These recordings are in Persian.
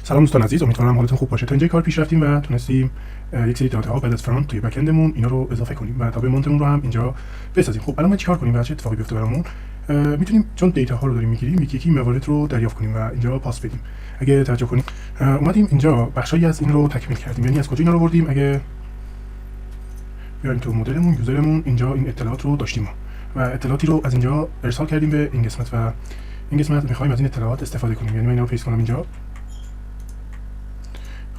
سلام دوستان عزیز، امیدوارم حالتون خوب باشه. تا اینجای کار پیش رفتیم و تونستیم یک سری داده ها بعد از فرانت توی بک اندمون اینا رو اضافه کنیم و تابع مونتمون رو هم اینجا بسازیم. خب الان ما چیکار کنیم و چه اتفاقی بیفته برامون؟ میتونیم چون دیتا ها رو داریم میگیریم یکی موارد رو دریافت کنیم و اینجا پاس بدیم. اگه توجه کنیم اومدیم اینجا بخشی از این رو تکمیل کردیم، یعنی از کجا اینا رو بردیم. اگه بیایم تو مدلمون یوزرمون اینجا این اطلاعات رو داشتیم و اطلاعاتی رو از اینجا ارسال کردیم به این قسمت و این قسمت می‌خوایم از این اطلاعات استفاده کنیم. یعنی من اینا رو پیست کنم اینجا.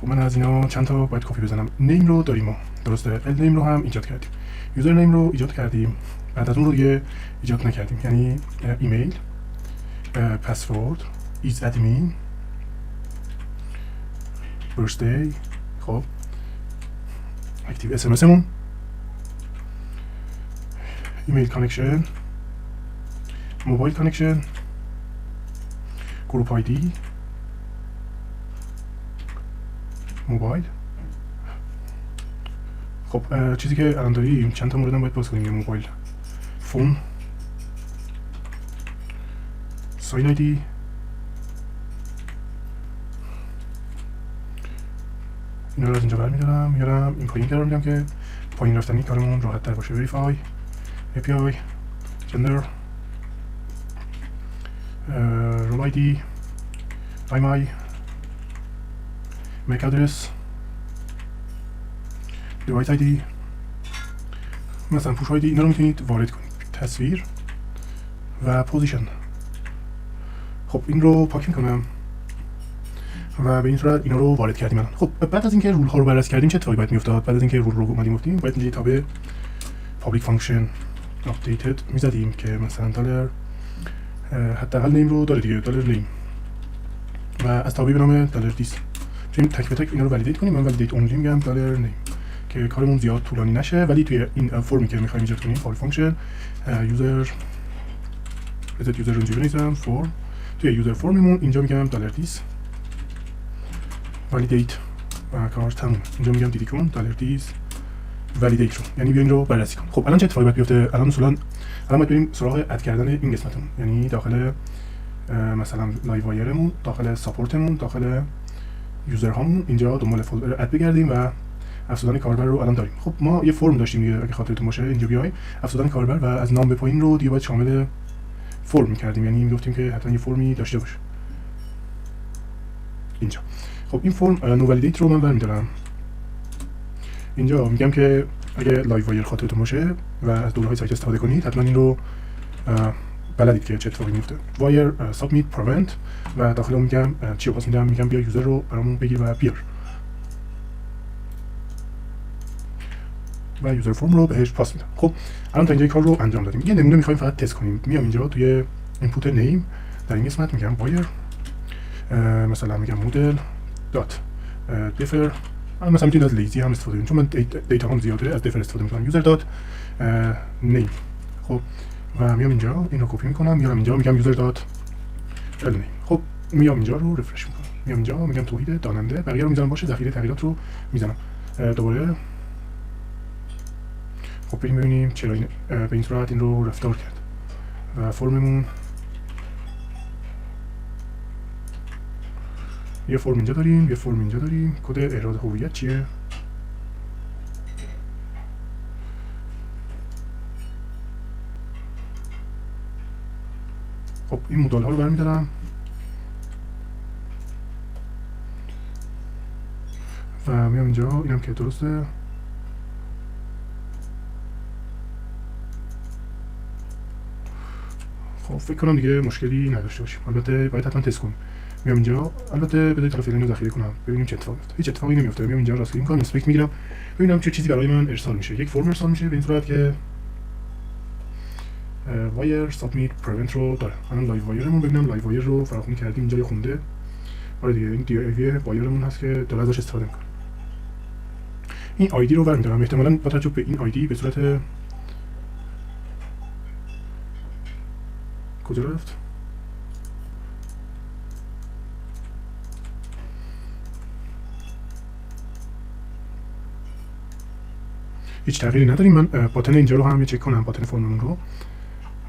خب من از اینا چند تا باید کپی بزنم. نیم رو داریم ما، درسته؟ ال نیم رو هم ایجاد کردیم، یوزر نیم رو ایجاد کردیم، بعد از اون رو دیگه ایجاد نکردیم. یعنی ایمیل، پسورد، ایز ادمین، برثدی، خب اکتیو اس ام اس مون، ایمیل کانکشن، موبایل کانکشن، گروپ آیدی، موبایل. خب چیزی که الان داریم چند تا موردم باید باز کنیم. موبایل، فون، ساین آیدی، اینا رو از اینجا برمی‌دارم، میارم این پایین قرار میدم که پایین رفتنی کارمون راحت تر باشه. وریفای، API، جندر، رول آیدی، IMEI، مک ادرس، دیوایس آیدی، مثلا پوش آیدی. اینا رو میتونید وارد کنید. تصویر و پوزیشن. خب این رو پاک میکنم و به این صورت اینا رو وارد کردیم الان. خب بعد از اینکه رول ها رو بررسی کردیم چه اتفاقی باید میافتاد؟ بعد از اینکه رول رو اومدیم گفتیم باید اینجا تابع پابلیک فانکشن آپدیتد میزدیم که مثلا دلار حداقل نیم رو داره دیگه، دلار نیم، و از تابع به نام دلار دیس میتونیم تک به تک اینا رو ولیدیت کنیم. من ولیدیت اونلی میگم دلار نیم که کارمون زیاد طولانی نشه، ولی توی این فرمی که میخوایم ایجاد کنیم پابلیک فانکشن یوزر بذات یوزر رو اینجا بنویسم فرم، توی یوزر فرممون اینجا میگم دلار دیس ولیدیت و کار تموم. اینجا میگم دیدی کن دلار دیس ولیدیت رو، یعنی بیاین رو بررسی کن. خب الان چه اتفاقی باید بیفته؟ الان اصولا باید بریم سراغ اد کردن این قسمتمون، یعنی داخل مثلا لایو وایرمون، داخل ساپورتمون، داخل یوزر هامون اینجا دنبال فولدر اد بگردیم و افزودن کاربر رو الان داریم. خب ما یه فرم داشتیم دیگه اگه خاطرتون باشه، اینجا بیای افزودن کاربر و از نام به پایین رو دیگه باید شامل فرم می‌کردیم، یعنی میگفتیم که حتما یه فرمی داشته باشه اینجا. خب این فرم نو ولیدیت رو من برمی‌دارم اینجا، میگم که اگه لایو وایر خاطرتون باشه و از دوره‌های سایت استفاده کنید حتما این رو بلدید که چه اتفاقی میفته. وایر سابمیت پرونت و داخل اون میگم چی رو پاس میدم، میگم بیا یوزر رو برامون بگیر و بیار و یوزر فرم رو بهش پاس میدم. خب الان تا اینجای کار رو انجام دادیم. یه نمونه میخوایم فقط تست کنیم. میام اینجا توی اینپوت نیم در این قسمت میگم وایر مثلا میگم مدل دات دیفر، مثلا میتونید از لیزی هم استفاده کنید چون من دیتا هم زیاده، از دیفر استفاده میکنم. یوزر دات نیم. خب و میام اینجا اینو کپی میکنم، میارم اینجا میگم یوزر دات ال نیم. خب میام اینجا رو رفرش میکنم، میام اینجا میگم توحید داننده، بقیه رو میذارم باشه، ذخیره تغییرات رو میزنم دوباره. خب بریم ببینیم چرا این به این صورت این رو رفتار کرد. و فرممون یه فرم اینجا داریم، یه فرم اینجا داریم. کد اعراب هویت چیه؟ خب این مدل ها رو برمی‌دارم و میام اینجا اینم که درسته. خب فکر کنم دیگه مشکلی نداشته باشیم. البته باید حتما تست کنیم. میام اینجا، البته بذارید تا فعلا رو ذخیره کنم ببینیم چه اتفاقی میفته. هیچ اتفاقی نمیفته. میام اینجا راست کلیک میکنم، اینسپکت میگیرم ببینم چه چیزی برای من ارسال میشه. یک فرم ارسال میشه به این صورت که وایر سابمیت پرونت رو داره. الان لایو وایرمون ببینم لایو وایر رو فراخوانی کردیم اینجا خونده. آره دیگه این دی وایرمون هست که داره ازش استفاده میکنه. این آیدی رو برمی‌دارم، احتمالاً با توجه به این آیدی به صورت کجا رفت؟ هیچ تغییری نداریم. من پاترن اینجا رو هم چک کنم، پاترن فرممون رو،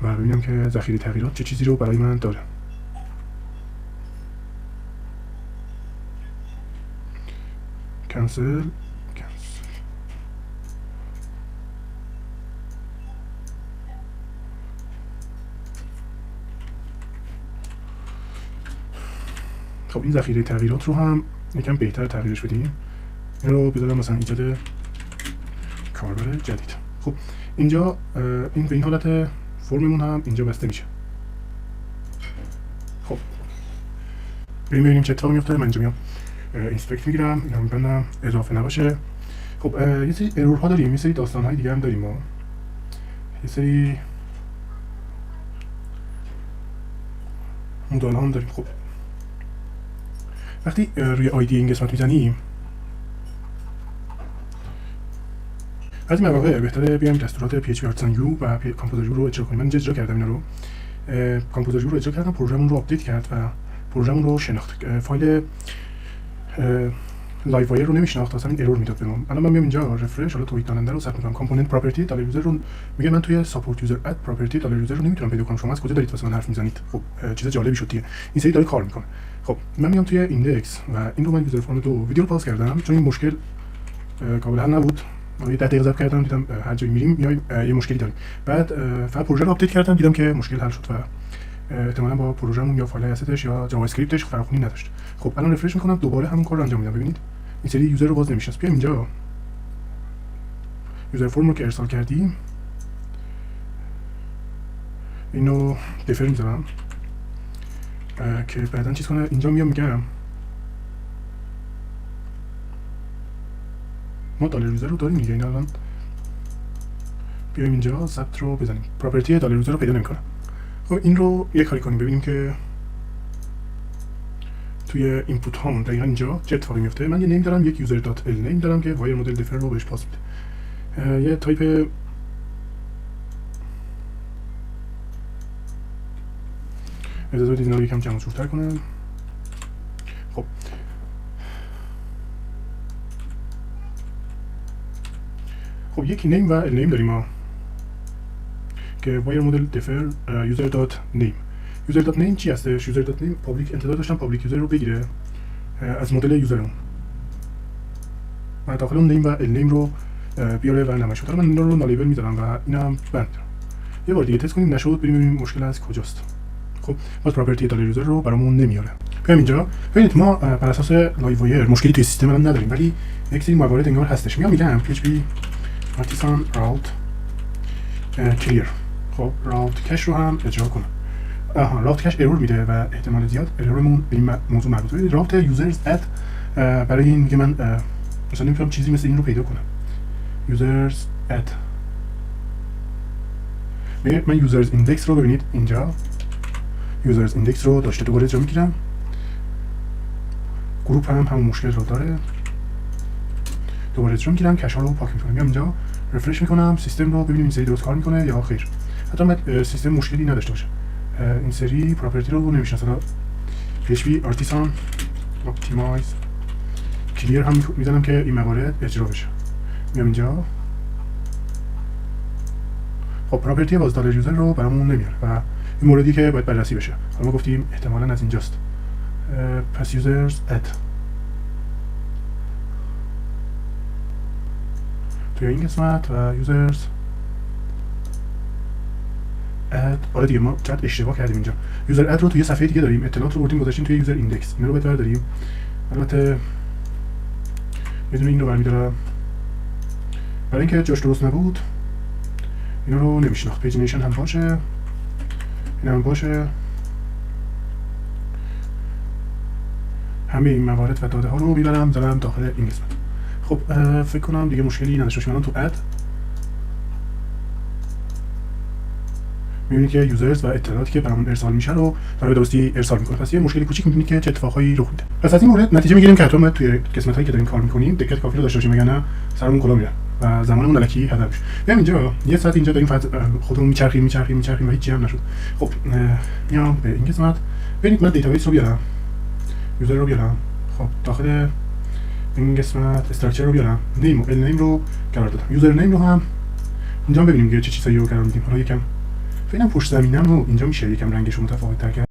و ببینم که ذخیره تغییرات چه چیزی رو برای من داره. کنسل خب این ذخیره تغییرات رو هم یکم بهتر تغییرش بدیم. این رو بذارم مثلا ایجاد کاربر جدید. خب اینجا این به این حالت فرممون هم اینجا بسته میشه. خب بریم ببینیم چه اتفاقی میفته. من اینجا میام اینسپکت میگیرم، اینا میبندم اضافه نباشه. خب یه سری ارورها داریم، یه سری داستانهای دیگه هم داریم، ما یه سری مدال هم داریم. خب وقتی روی آیدی این قسمت میزنیم، بعضی مواقع بهتره بیایم دستورات PHP Artisan U و کامپوزر U رو اجرا کنیم. من اینجا اجرا کردم اینا رو. کامپوزر U رو اجرا کردم، پروژه‌مون رو آپدیت کرد و پروژه‌مون رو شناخت. فایل لایو وایر رو نمیشناخت، اصلا این ارور میداد بهمون. الان من میام اینجا رفرش، حالا توییت داننده رو ثبت می‌کنم. کامپوننت پراپرتی دالر یوزر رو میگه من توی ساپورت یوزر اد پراپرتی دالر یوزر رو نمیتونم پیدا کنم. شما از کجا دارید واسه من حرف میزنید؟ خب چیز جالبی شد دیگه. این سری داره کار میکنه. خب من میام توی ایندکس و این رو من یوزر فرم 2 ویدیو رو پاس کردم چون این مشکل قابل حل نبود. من یه 10 دقیقه ضبط کردم، دیدم هر جایی میریم یه مشکلی داریم. بعد فقط پروژه رو آپدیت کردم، دیدم که مشکل حل شد و احتمالاً با پروژه‌مون یا فایل اسیتش یا جاوا اسکریپتش فراخوانی نداشت. خب الان رفرش میکنم، دوباره همون کار رو انجام میدم. ببینید این سری یوزر رو باز نمیشناسه. بیایم اینجا یوزر فرم رو که ارسال کردیم اینو دفر میذارم که بعداً چیز کنه. اینجا میام میگم ما دالر یوزر رو داریم دیگه. اینا الان بیایم اینجا ثبت رو بزنیم، پراپرتی دالر یوزر رو پیدا نمیکنه. خب این رو یه کاری کنیم ببینیم که توی اینپوت هامون دقیقاً اینجا چه اتفاقی میفته. من یه نیم دارم، یک یوزر دات ال نیم دارم که وایر مدل دفر رو بهش پاس میده. یه تایپ اجازه بدید اینا رو یکم جمع جورتر کنم. خب یک نیم و ال نیم داریم ما که وایر مدل دفر یوزر دات نیم. یوزر دات نیم چی هستش؟ یوزر دات نیم پابلیک، انتظار داشتم پابلیک یوزر رو بگیره از مدل یوزرمون و داخل اون نیم و ال نیم رو بیاره و نمایش بده. من اینا رو نالیبل میذارم و اینا هم بند. یه بار دیگه تست کنیم، نشد بریم ببینیم مشکل از کجاست. خب باز پراپرتی دالر یوزر رو برامون نمیاره. بیایم اینجا ببینید ما بر اساس لایو وایر مشکلی توی سیستم الان نداریم، ولی یک سری موارد انگار هستش. میگم PHP Artisan route clear. خب راوت کش رو هم اجرا کنم. راوت کش ارور میده و احتمال زیاد ارورمون به این موضوع مربوطه. راوت یوزرز اد برای این میگه من مثلا نمیتونم چیزی مثل این رو پیدا کنم. یوزرز اد میگه من یوزرز ایندکس رو ببینید اینجا یوزرز ایندکس رو داشته، دوباره اجرا میگیرم. گروپ هم همون مشکل رو داره، دوباره اجرا میگیرم، کش ها رو پاک میکنم. میام اینجا رفرش میکنم سیستم رو، ببینیم این سری درست کار میکنه یا خیر. حتی من سیستم مشکلی نداشته باشه. این سری پراپرتی رو نمیشناسه. PHP Artisan Optimize Clear هم میزنم که این موارد اجرا بشه. میام اینجا خب پراپرتی باز دالر یوزر رو برامون نمیاره و این موردی که باید بررسی بشه. حالا ما گفتیم احتمالاً از اینجاست. پس یوزرز اد توی این قسمت و یوزرز اد. آره دیگه ما چقدر اشتباه کردیم اینجا. یوزر اد رو توی صفحه دیگه داریم، اطلاعات رو بردیم گذاشتیم توی یوزر ایندکس. اینا رو باید برداریم. البته یه دونه این رو برمی‌دارم برای اینکه جاش درست نبود. اینا رو نمیشناخت. پیجینیشن هم باشه، این هم باشه. همه این موارد و داده ها رو میبرم زدم داخل این قسمت. خب فکر کنم دیگه مشکلی نداشته باشیم. الان تو اد میبینید که یوزرز و اطلاعاتی که برامون ارسال میشه رو برای درستی ارسال میکنه. پس یه مشکلی کوچیک میبینید که چه اتفاقایی رخ میده. پس از این مورد نتیجه میگیریم که حتما توی قسمتایی که داریم کار میکنیم دقت کافی رو داشته باشیم، وگرنه سرمون کلا میره و زمانمون الکی هدر میشه. بیایم اینجا یه ساعت اینجا داریم خودمون میچرخیم و هیچ هم نشد. خب میام به این قسمت. ببینید من دیتابیس رو بیارم، یوزر رو بیارم. خب داخل این قسمت استراکچر رو بیارم، نیم و ال نیم رو قرار دادم. یوزر نیم رو هم اینجا ببینیم که چه چیزایی رو قرار میدیم. حالا یکم فعلا پشت زمینم رو اینجا میشه یکم رنگش رو متفاوت تر کرد.